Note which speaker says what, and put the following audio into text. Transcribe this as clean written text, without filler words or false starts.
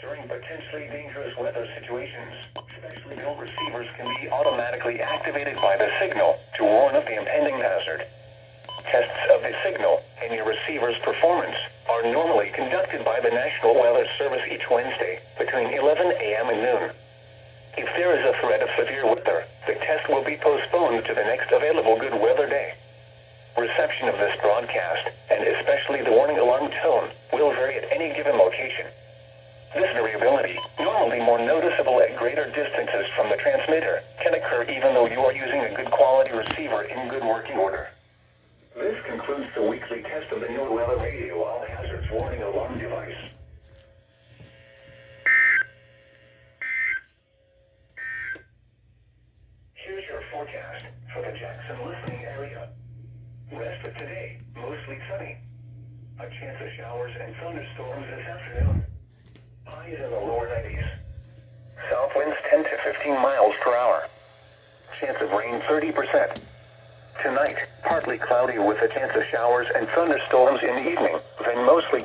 Speaker 1: During potentially dangerous weather situations, specially built receivers can be automatically activated by the signal to warn of the impending hazard. Tests of the signal and your receiver's performance are normally conducted by the National Weather Service each Wednesday between 11 a.m. and noon. If there is a threat of severe weather, the test will be postponed to the next available good weather day. Reception of this broadcast, and especially the warning alarm tone, will vary at any given location. This variability, normally more noticeable at greater distances from the transmitter, can occur even though you are using a good quality receiver in good working order. This concludes the weekly test of the new weather radio all hazards warning alarm device. Here's your forecast for the Jackson listening area. Rest of today, mostly sunny. A chance of showers and thunderstorms this afternoon. Highs in the lower 90s. South winds 10 to 15 miles per hour. Chance of rain 30%. Tonight, partly cloudy with a chance of showers and thunderstorms in the evening, then mostly